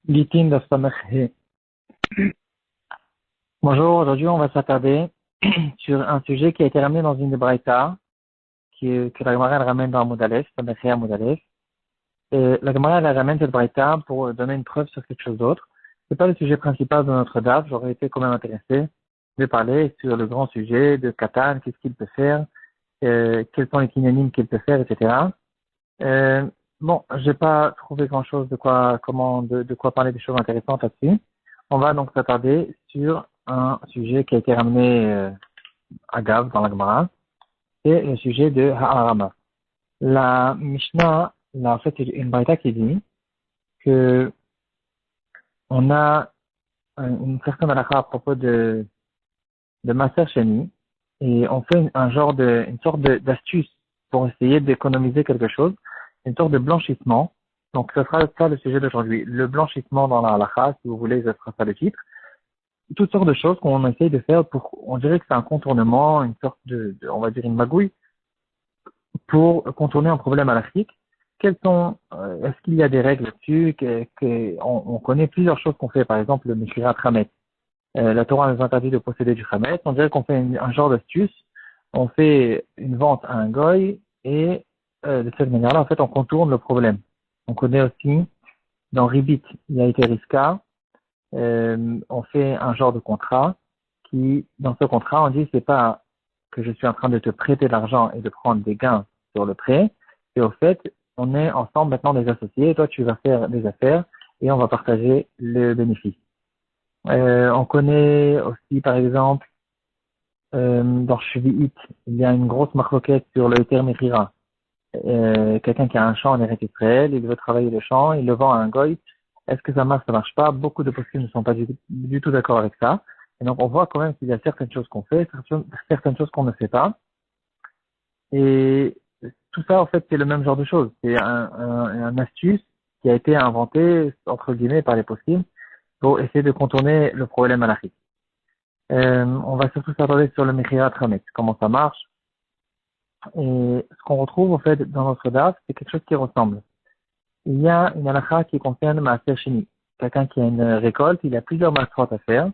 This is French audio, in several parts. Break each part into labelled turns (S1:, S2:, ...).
S1: Gitin d'Afsamech. Bonjour, aujourd'hui on va s'attarder sur un sujet qui a été ramené dans une des Braïta, que la Gemara elle ramène dans Amoud Aleph, Samech Amoud Aleph. Et la Gemara elle ramène cette Braïta pour donner une preuve sur quelque chose d'autre. C'est pas le sujet principal de notre date, j'aurais été quand même intéressé de parler sur le grand sujet de Katan, qu'est-ce qu'il peut faire, quels sont les kinyanim qu'il peut faire, etc. Euh, bon, j'ai pas trouvé grand-chose de quoi parler des choses intéressantes là-dessus. On va donc s'attarder sur un sujet qui a été ramené à Gav dans la Gemara, c'est le sujet de Ha'arama. La Mishnah, là, en fait, c'est une braïta qui dit que on a une certaine halakha à propos de Maser Sheni, et on fait une sorte d'astuce pour essayer d'économiser quelque chose, une sorte de blanchissement. Donc, ce sera ça le sujet d'aujourd'hui. Le blanchissement dans la halakha, si vous voulez, ce sera ça le titre. Toutes sortes de choses qu'on essaye de faire on dirait que c'est un contournement, une sorte on va dire une magouille, pour contourner un problème halachique. Est-ce qu'il y a des règles là-dessus, on connaît plusieurs choses qu'on fait, par exemple le Meshirat Hametz. La Torah nous interdit de posséder du Hametz. On dirait qu'on fait un genre d'astuce. On fait une vente à un goy et de cette manière-là, en fait, on contourne le problème. On connaît aussi, dans Ribit, il y a été Riska, on fait un genre de contrat dans ce contrat, on dit c'est pas que je suis en train de te prêter l'argent et de prendre des gains sur le prêt, et au fait, on est ensemble maintenant des associés, et toi tu vas faire des affaires et on va partager le bénéfice. On connaît aussi, par exemple, dans Shvi'it, il y a une grosse marloquette sur le Eter Mechira. Quelqu'un qui a un champ en Eretz Israël, il veut travailler le champ, il le vend à un goy. Est-ce que ça marche pas? Beaucoup de postes ne sont pas du tout d'accord avec ça. Et donc, on voit quand même qu'il y a certaines choses qu'on fait, certaines choses qu'on ne fait pas. Et tout ça, en fait, c'est le même genre de choses. C'est un astuce qui a été inventé, entre guillemets, par les poskim pour essayer de contourner le problème halachique. On va surtout s'attarder sur le Mechirat Hametz, comment ça marche. Et ce qu'on retrouve, en fait, dans notre DAF, c'est quelque chose qui ressemble. Il y a une halakha qui concerne Maaser Sheni. Quelqu'un qui a une récolte, il a plusieurs masrotes à faire.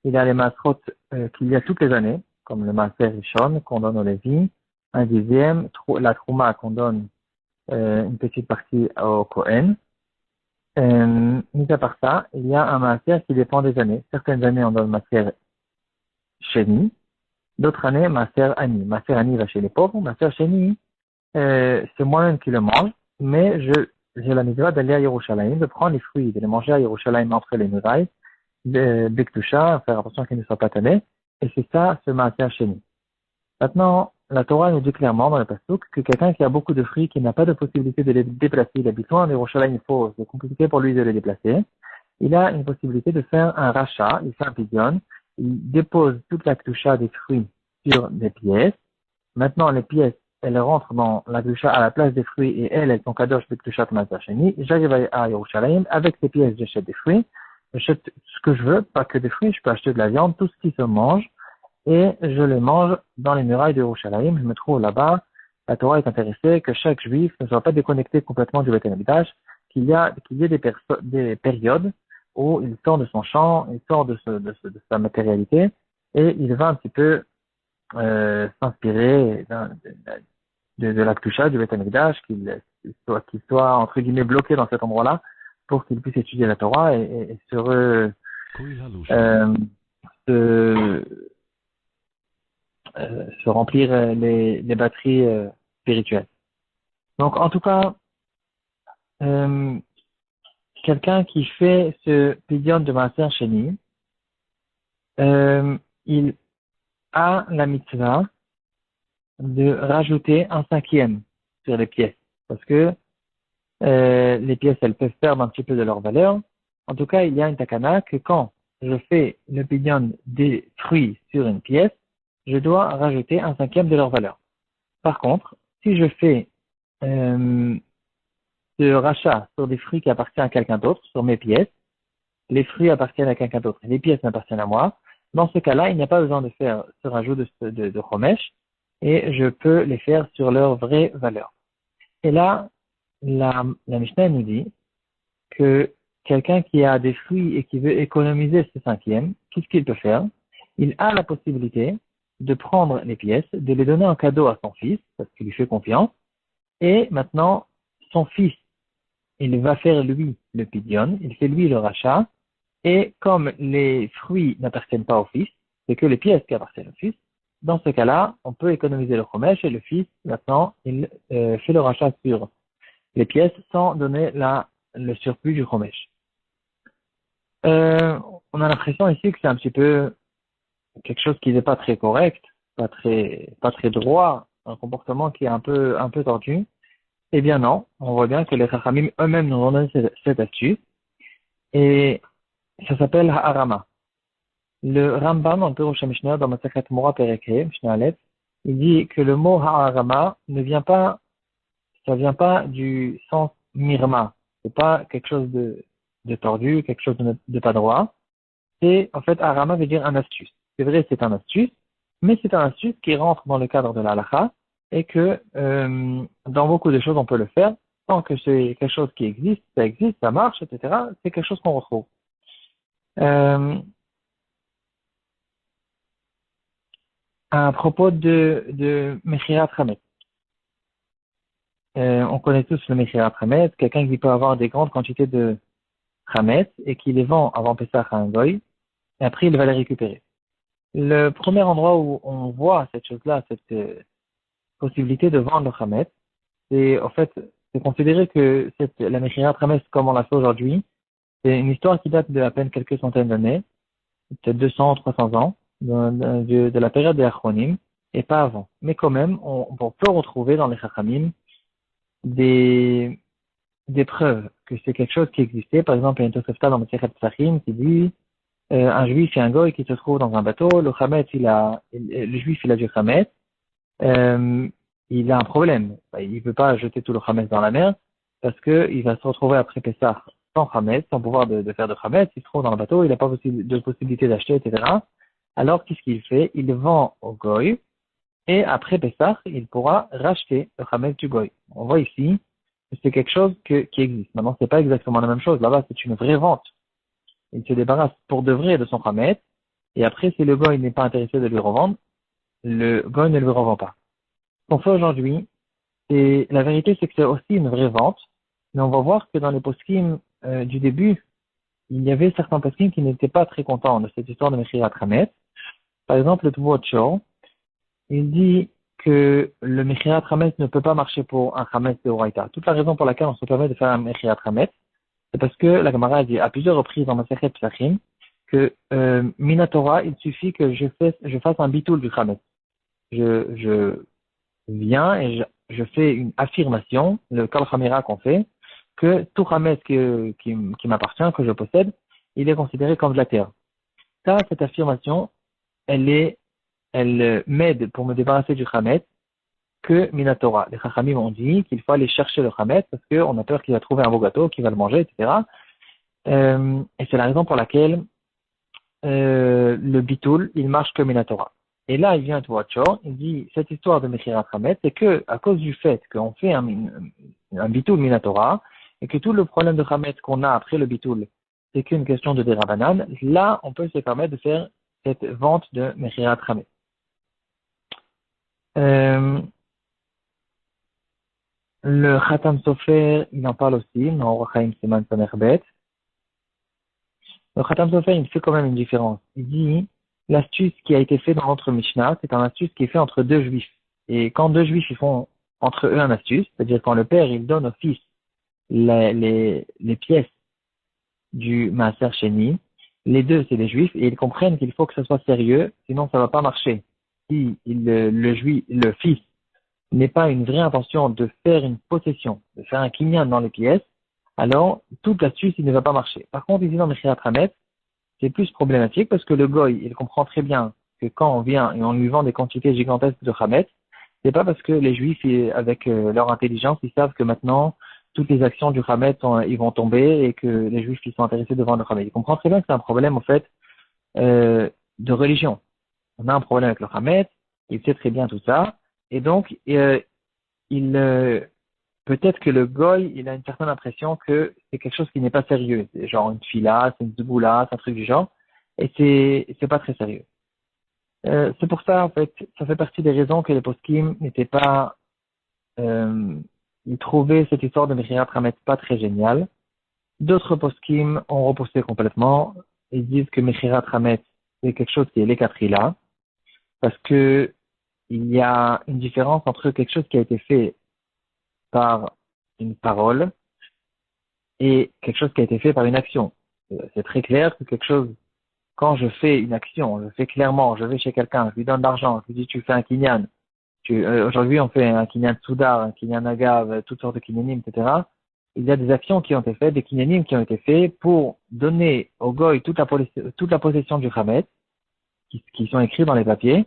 S1: Il a les masrotes qu'il y a toutes les années, comme le Maaser Rishon qu'on donne au Lévi, un dixième, la Trouma qu'on donne une petite partie au Kohen. Mis à part ça, il y a un Maaser qui dépend des années. Certaines années, on donne Maaser Sheni. D'autres années, Maaser Ani. Maaser Ani va chez les pauvres. Maaser Sheni, c'est moi-même qui le mange, mais j'ai la mitzvah d'aller à Yerushalayim, de prendre les fruits, de les manger à Yerushalayim entre les murailles, de Bektusha, faire attention qu'ils ne soient pas tannés, et c'est ça, ce matin chez nous. Maintenant, la Torah nous dit clairement dans le Pasuk que quelqu'un qui a beaucoup de fruits, qui n'a pas de possibilité de les déplacer, il habite loin de Yerushalayim, c'est compliqué pour lui de les déplacer, il a une possibilité de faire un rachat, il fait un pidyon, il dépose toute la Ktusha des fruits sur des pièces. Maintenant, les pièces, elles rentrent dans la Gdusha à la place des fruits et elles sont kadosh b'Gdushat Matzah Sheni. J'arrive à Yerushalayim, avec ces pièces, j'achète des fruits. J'achète ce que je veux, pas que des fruits, je peux acheter de la viande, tout ce qui se mange, et je les mange dans les murailles de Yerushalayim. Je me trouve là-bas. La Torah est intéressée que chaque juif ne soit pas déconnecté complètement du Beth Amikdash, qu'il y ait des périodes où il sort de son champ, il sort de sa matérialité, et il va un petit peu s'inspirer de la Ktusha, du Beth Amikdash, qu'il soit, entre guillemets, bloqué dans cet endroit-là, pour qu'il puisse étudier la Torah et euh, se, se remplir les batteries spirituelles. Donc, en tout cas, euh, quelqu'un qui fait ce pidyon de Maaser Sheni, il a la mitzvah de rajouter un cinquième sur les pièces. Parce que les pièces, elles peuvent perdre un petit peu de leur valeur. En tout cas, il y a une takana que quand je fais le pidyon des fruits sur une pièce, je dois rajouter un cinquième de leur valeur. Par contre, si je fais ce rachat sur des fruits qui appartiennent à quelqu'un d'autre, sur mes pièces, les fruits appartiennent à quelqu'un d'autre et les pièces m'appartiennent à moi, dans ce cas-là, il n'y a pas besoin de faire ce rajout de chomesh et je peux les faire sur leur vraie valeur. Et là, la Mishnah nous dit que quelqu'un qui a des fruits et qui veut économiser ce cinquième, qu'est-ce qu'il peut faire? Il a la possibilité de prendre les pièces, de les donner en cadeau à son fils, parce qu'il lui fait confiance, et maintenant, son fils, il va faire lui le pidion, il fait lui le rachat, et comme les fruits n'appartiennent pas au fils, c'est que les pièces qui appartiennent au fils, dans ce cas-là, on peut économiser le chomesh et le fils, maintenant, il fait le rachat sur les pièces sans donner le surplus du chomesh. On a l'impression ici que c'est un petit peu quelque chose qui n'est pas très correct, pas très droit, un comportement qui est un peu tordu. Eh bien non, on voit bien que les Chachamim eux-mêmes nous ont donné cette astuce, et ça s'appelle Ha'arama. Le Rambam, en Pirush HaMishnah, dans Masachet Mora Pereke, Mishnah Aleph, il dit que le mot Ha'arama ça vient pas du sens mirma. C'est pas quelque chose de tordu, quelque chose de pas droit. C'est, en fait, Ha'arama veut dire un astuce. C'est vrai, c'est un astuce, mais c'est un astuce qui rentre dans le cadre de la halakha et que, dans beaucoup de choses, on peut le faire. Tant que c'est quelque chose qui existe, ça marche, etc. C'est quelque chose qu'on retrouve. À propos de Mechirat Hametz. On connaît tous le Mechirat Hametz, quelqu'un qui peut avoir des grandes quantités de Hametz et qui les vend avant Pessah à un goy, et après il va les récupérer. Le premier endroit où on voit cette chose-là, cette possibilité de vendre le Hametz, c'est en fait, c'est considéré que la Mechirat Hametz comme on l'a fait aujourd'hui, c'est une histoire qui date de à peine quelques centaines d'années, peut-être 200, 300 ans, de la période des Achronim, et pas avant. Mais quand même, on peut retrouver dans les Chachamim des, des preuves que c'est quelque chose qui existait. Par exemple, il y a une Tosefta dans le Sechet Psachim qui dit un juif et un goy qui se trouvent dans un bateau, le juif il a du Hametz, il a un problème. Il ne peut pas jeter tout le Hametz dans la mer parce qu'il va se retrouver après Pessah sans Hametz, sans pouvoir de faire de Hametz. Il se trouve dans le bateau, il n'a pas de possibilité d'acheter, etc. Alors, qu'est-ce qu'il fait? Il vend au goy et après Pessah, il pourra racheter le Hametz du goy. On voit ici que c'est quelque chose qui existe. Maintenant, c'est pas exactement la même chose. Là-bas, c'est une vraie vente. Il se débarrasse pour de vrai de son Hametz et après, si le goy n'est pas intéressé de lui revendre, le goy ne lui revend pas. Ce qu'on fait aujourd'hui, et la vérité, c'est que c'est aussi une vraie vente, mais on va voir que dans les poskim du début, il y avait certains poskim qui n'étaient pas très contents de cette histoire de Mechirat Hametz. Par exemple, le Tvot Shor, il dit que le Mechirat Hametz ne peut pas marcher pour un Hametz de Horaïta. Toute la raison pour laquelle on se permet de faire un Mechirat Hametz, c'est parce que la Gemara a dit à plusieurs reprises dans Masechet Psachim que Minatora, il suffit que je fasse un bitoul du Hametz. Je viens et je fais une affirmation, le Kal Chamira qu'on fait, que tout Hametz qui m'appartient, que je possède, il est considéré comme de la terre. Ça, cette affirmation, elle m'aide pour me débarrasser du Hametz que Minatora. Les Chachamim ont dit qu'il faut aller chercher le Hametz parce qu'on a peur qu'il va trouver un beau gâteau, qu'il va le manger, etc. Et c'est la raison pour laquelle le Bitoul, il marche que Minatora. Et là, il vient de Wachor, il dit, cette histoire de Mechirat Hametz, c'est que, à cause du fait qu'on fait un Bitoul Minatora, et que tout le problème de Hametz qu'on a après le Bitoul, c'est qu'une question de Derabanan, là, on peut se permettre de faire cette vente de Mechirat Hametz. Le Khatam Sofer, il en parle aussi, dans Orachaim Siman Samerbet. Le Khatam Sofer, il fait quand même une différence. Il dit, l'astuce qui a été faite dans notre Mishnah, c'est un astuce qui est fait entre deux juifs. Et quand deux juifs, ils font entre eux un astuce, c'est-à-dire quand le père, il donne au fils les pièces du Maaser Sheni, les deux, c'est des juifs, et ils comprennent qu'il faut que ce soit sérieux, sinon ça va pas marcher. Si le fils n'est pas une vraie intention de faire une possession, de faire un kinyan dans les pièces, alors toute l'astuce, il ne va pas marcher. Par contre, ici dans Mechirat Hametz, c'est plus problématique parce que le goy, il comprend très bien que quand on vient et on lui vend des quantités gigantesques de Hametz, c'est pas parce que les juifs, avec leur intelligence, ils savent que maintenant, toutes les actions du Hametz, ils vont tomber et que les juifs, ils sont intéressés de vendre le Hametz. Il comprend très bien que c'est un problème, en fait, de religion. On a un problème avec le Hametz, il sait très bien tout ça, et donc, il peut-être que le goy, il a une certaine impression que c'est quelque chose qui n'est pas sérieux. C'est genre une fila, c'est une zboula, c'est un truc du genre. Et c'est pas très sérieux. C'est pour ça, en fait, ça fait partie des raisons que les poskim n'étaient pas, euh, ils trouvaient cette histoire de Mechirat Hametz pas très géniale. D'autres poskim ont repoussé complètement. Ils disent que Mechirat Hametz, c'est quelque chose qui est l'ekatrila, parce que il y a une différence entre quelque chose qui a été fait par une parole et quelque chose qui a été fait par une action. C'est très clair que quelque chose, quand je fais une action, je fais clairement, je vais chez quelqu'un, je lui donne de l'argent, je lui dis tu fais un kinyan. Aujourd'hui on fait un kinyan soudar, un kinyan agav, toutes sortes de kinyanim, etc. Il y a des actions qui ont été faites, des kinyanim qui ont été faits pour donner au goy toute la possession du Hametz, qui sont écrits dans les papiers.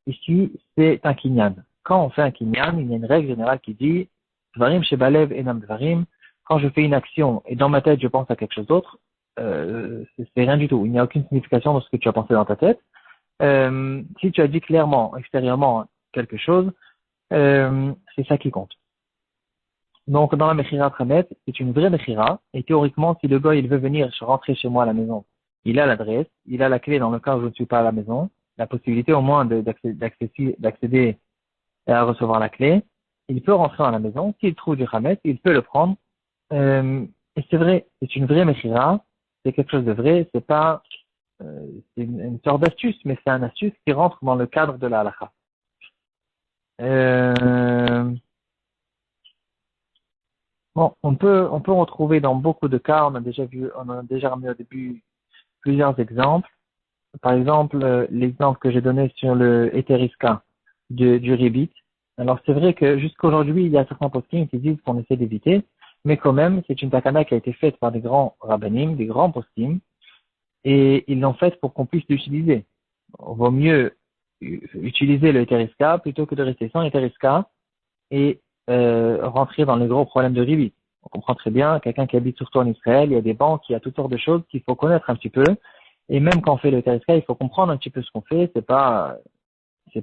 S1: Ici, c'est un kinyan. Quand on fait un kinyan, il y a une règle générale qui dit Dvarim shebalev enam dvarim. Quand je fais une action et dans ma tête je pense à quelque chose d'autre, c'est rien du tout. Il n'y a aucune signification dans ce que tu as pensé dans ta tête. Si tu as dit clairement, extérieurement, quelque chose, c'est ça qui compte. Donc, dans la Mechira Hametz, c'est une vraie Mechira. Et théoriquement, si le gars, il veut venir rentrer chez moi à la maison, il a l'adresse, il a la clé dans le cas où je ne suis pas à la maison, la possibilité au moins d'accéder à recevoir la clé. Il peut rentrer à la maison. S'il trouve du Hametz, il peut le prendre. Et c'est vrai, c'est une vraie Mechira. C'est quelque chose de vrai. C'est pas, c'est une sorte d'astuce, mais c'est un astuce qui rentre dans le cadre de la halakha. Bon, on peut retrouver dans beaucoup de cas, on a déjà ramené au début plusieurs exemples. Par exemple, l'exemple que j'ai donné sur le Eteriska du Ribit. Alors, c'est vrai que jusqu'aujourd'hui, il y a certains poskim qui disent qu'on essaie d'éviter, mais quand même, c'est une takana qui a été faite par des grands rabbanim, des grands poskim, et ils l'ont faite pour qu'on puisse l'utiliser. On vaut mieux utiliser le Eteriska plutôt que de rester sans Eteriska et rentrer dans les gros problèmes de Ribit. On comprend très bien, quelqu'un qui habite surtout en Israël, il y a des banques, il y a toutes sortes de choses qu'il faut connaître un petit peu. Et même quand on fait le Eteriska, il faut comprendre un petit peu ce qu'on fait. C'est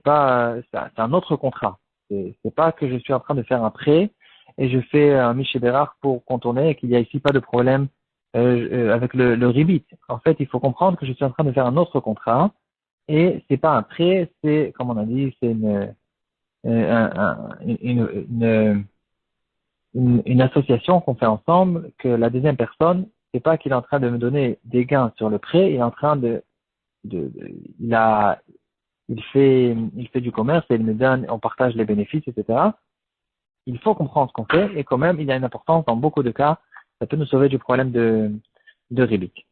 S1: un autre contrat. C'est pas que je suis en train de faire un prêt et je fais un Miché Bérard pour contourner et qu'il y a ici pas de problème avec le Ribit. En fait, il faut comprendre que je suis en train de faire un autre contrat et c'est pas un prêt, c'est, comme on a dit, c'est une association qu'on fait ensemble, que la deuxième personne, c'est pas qu'il est en train de me donner des gains sur le prêt, il est en train de il fait du commerce et il me donne, on partage les bénéfices, etc. Il faut comprendre ce qu'on fait et quand même, il y a une importance dans beaucoup de cas, ça peut nous sauver du problème de Ribik.